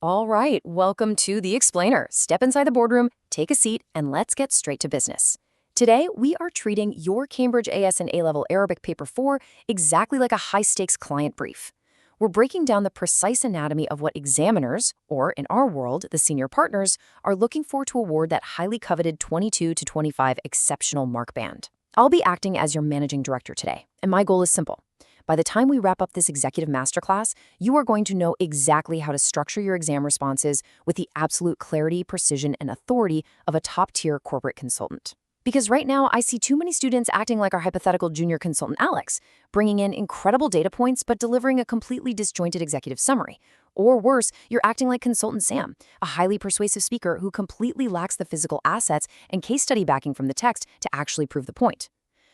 All right, welcome to The Explainer. Step inside the boardroom, take a seat, and let's get straight to business. Today, we are treating your Cambridge AS and A-Level Arabic Paper 4 exactly like a high-stakes client brief. We're breaking down the precise anatomy of what examiners, or in our world, the senior partners, are looking for to award that highly coveted 22 to 25 exceptional mark band. I'll be acting as your managing director today, and my goal is simple. By the time we wrap up this executive masterclass, you are going to know exactly how to structure your exam responses with the absolute clarity, precision, and authority of a top-tier corporate consultant. Because right now, I see too many students acting like our hypothetical junior consultant Alex, bringing in incredible data points but delivering a completely disjointed executive summary. Or worse, you're acting like consultant Sam, a highly persuasive speaker who completely lacks the physical assets and case study backing from the text to actually prove the point.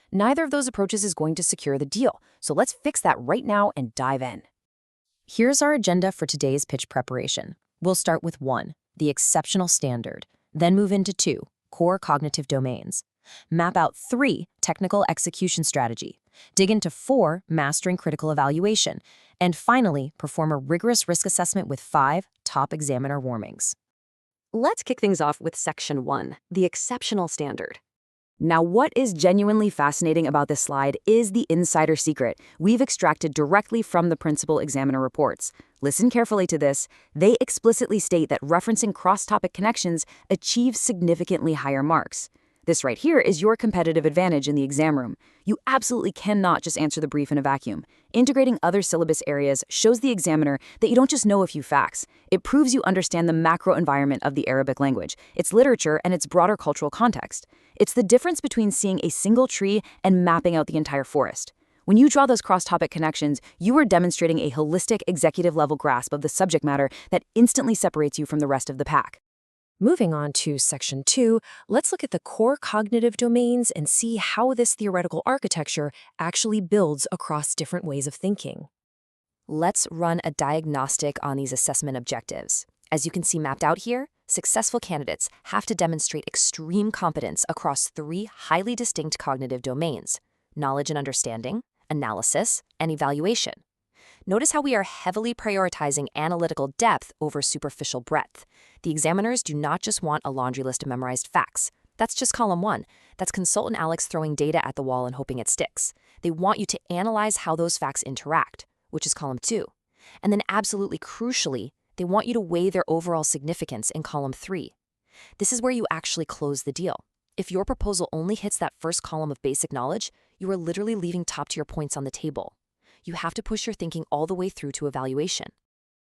Neither of those approaches is going to secure the deal, so let's fix that right now and dive in. Here's our agenda for today's pitch preparation. We'll start with 1, the exceptional standard, then move into 2, core cognitive domains. Map out 3, technical execution strategy. Dig into 4, mastering critical evaluation. And finally, perform a rigorous risk assessment with 5 top examiner warnings. Let's kick things off with Section 1, the exceptional standard. Now, what is genuinely fascinating about this slide is the insider secret we've extracted directly from the principal examiner reports. Listen carefully to this. They explicitly state that referencing cross-topic connections achieves significantly higher marks. This right here is your competitive advantage in the exam room. You absolutely cannot just answer the brief in a vacuum. Integrating other syllabus areas shows the examiner that you don't just know a few facts. It proves you understand the macro environment of the Arabic language, its literature, and its broader cultural context. It's the difference between seeing a single tree and mapping out the entire forest. When you draw those cross-topic connections, you are demonstrating a holistic executive-level grasp of the subject matter that instantly separates you from the rest of the pack. Moving on to Section 2, let's look at the core cognitive domains and see how this theoretical architecture actually builds across different ways of thinking. Let's run a diagnostic on these assessment objectives. As you can see mapped out here, successful candidates have to demonstrate extreme competence across 3 highly distinct cognitive domains: knowledge and understanding, analysis, and evaluation. Notice how we are heavily prioritizing analytical depth over superficial breadth. The examiners do not just want a laundry list of memorized facts. That's just column 1. That's consultant Alex throwing data at the wall and hoping it sticks. They want you to analyze how those facts interact, which is column 2. And then absolutely crucially, they want you to weigh their overall significance in column 3. This is where you actually close the deal. If your proposal only hits that first column of basic knowledge, you are literally leaving top-tier points on the table. You have to push your thinking all the way through to evaluation.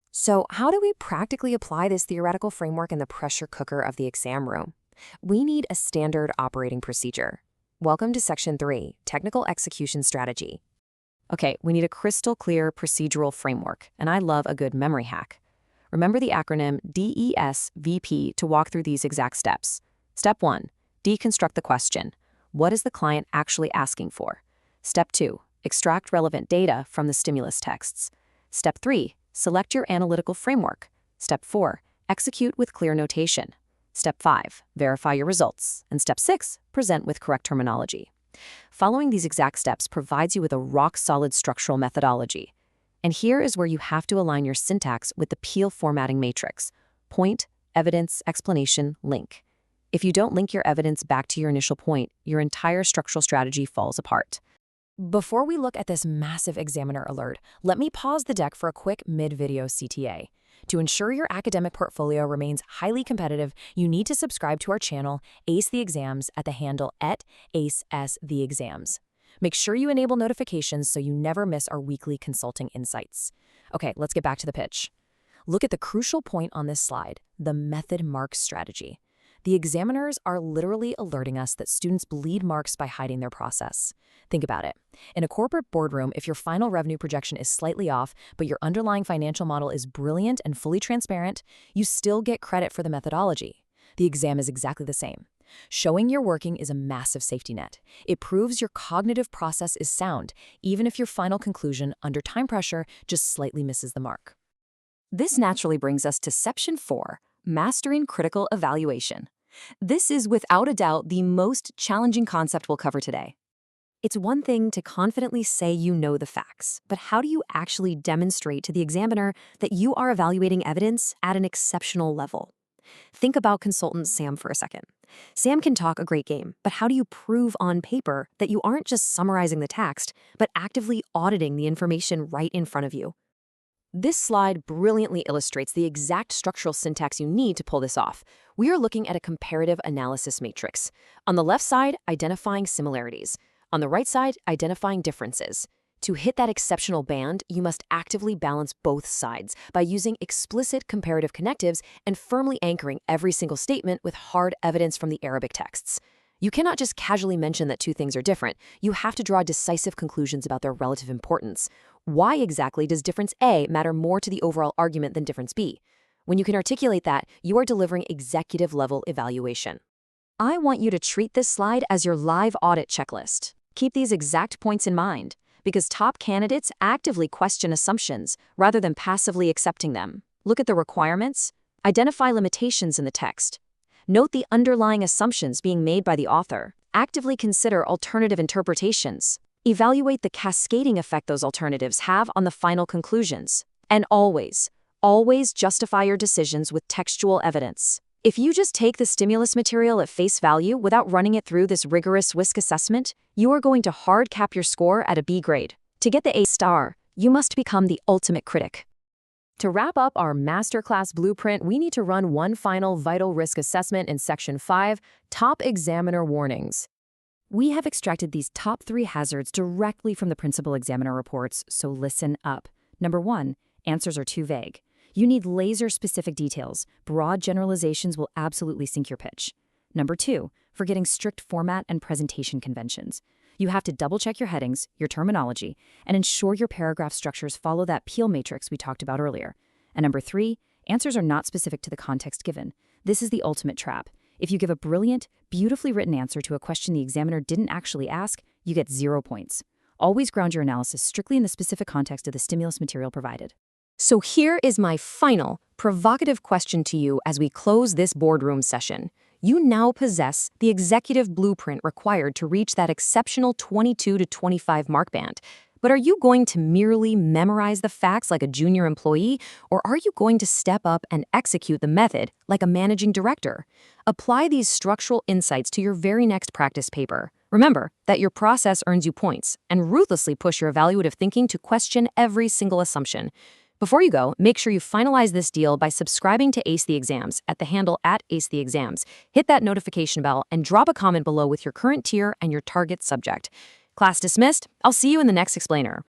So how do we practically apply this theoretical framework in the pressure cooker of the exam room? We need a standard operating procedure. Welcome to Section 3, Technical Execution Strategy. Okay, we need a crystal clear procedural framework, and I love a good memory hack. Remember the acronym DESVP to walk through these exact steps. Step 1, deconstruct the question. What is the client actually asking for? Step 2, extract relevant data from the stimulus texts. Step 3, select your analytical framework. Step 4, execute with clear notation. Step 5, verify your results. And Step 6, present with correct terminology. Following these exact steps provides you with a rock-solid structural methodology. And here is where you have to align your syntax with the Peel formatting matrix: point, evidence, explanation, link. If you don't link your evidence back to your initial point, your entire structural strategy falls apart. Before we look at this massive examiner alert, let me pause the deck for a quick mid-video CTA. To ensure your academic portfolio remains highly competitive, you need to subscribe to our channel, Ace the Exams, at the handle @AceS_the_Exams. Make sure you enable notifications so you never miss our weekly consulting insights. Okay, let's get back to the pitch. Look at the crucial point on this slide, the method mark strategy. The examiners are literally alerting us that students bleed marks by hiding their process. Think about it. In a corporate boardroom, if your final revenue projection is slightly off, but your underlying financial model is brilliant and fully transparent, you still get credit for the methodology. The exam is exactly the same. Showing you're working is a massive safety net. It proves your cognitive process is sound, even if your final conclusion, under time pressure, just slightly misses the mark. This naturally brings us to Section 4, Mastering Critical Evaluation. This is without a doubt the most challenging concept we'll cover today. It's one thing to confidently say you know the facts, but how do you actually demonstrate to the examiner that you are evaluating evidence at an exceptional level? Think about consultant Sam for a second. Sam can talk a great game, but how do you prove on paper that you aren't just summarizing the text, but actively auditing the information right in front of you? This slide brilliantly illustrates the exact structural syntax you need to pull this off. We are looking at a comparative analysis matrix. On the left side, identifying similarities. On the right side, identifying differences. To hit that exceptional band, you must actively balance both sides by using explicit comparative connectives and firmly anchoring every single statement with hard evidence from the Arabic texts. You cannot just casually mention that two things are different. You have to draw decisive conclusions about their relative importance. Why exactly does difference A matter more to the overall argument than difference B? When you can articulate that, you are delivering executive-level evaluation. I want you to treat this slide as your live audit checklist. Keep these exact points in mind, because top candidates actively question assumptions rather than passively accepting them. Look at the requirements. Identify limitations in the text. Note the underlying assumptions being made by the author. Actively consider alternative interpretations. Evaluate the cascading effect those alternatives have on the final conclusions. And always justify your decisions with textual evidence. If you just take the stimulus material at face value without running it through this rigorous WISC assessment, you are going to hard cap your score at a B grade. To get the A-star, you must become the ultimate critic. To wrap up our masterclass blueprint, we need to run one final vital risk assessment in Section 5, Top Examiner Warnings. We have extracted these top 3 hazards directly from the principal examiner reports, so listen up. Number 1, answers are too vague. You need laser-specific details. Broad generalizations will absolutely sink your pitch. Number 2, forgetting strict format and presentation conventions. You have to double-check your headings, your terminology, and ensure your paragraph structures follow that Peel matrix we talked about earlier. And number 3, answers are not specific to the context given. This is the ultimate trap. If you give a brilliant, beautifully written answer to a question the examiner didn't actually ask, you get 0 points. Always ground your analysis strictly in the specific context of the stimulus material provided. So here is my final, provocative question to you as we close this boardroom session. You now possess the executive blueprint required to reach that exceptional 22 to 25 mark band. But are you going to merely memorize the facts like a junior employee, or are you going to step up and execute the method like a managing director? Apply these structural insights to your very next practice paper. Remember that your process earns you points, and ruthlessly push your evaluative thinking to question every single assumption. Before you go, make sure you finalize this deal by subscribing to Ace the Exams at the handle @AceTheExams. Hit that notification bell and drop a comment below with your current tier and your target subject. Class dismissed. I'll see you in the next explainer.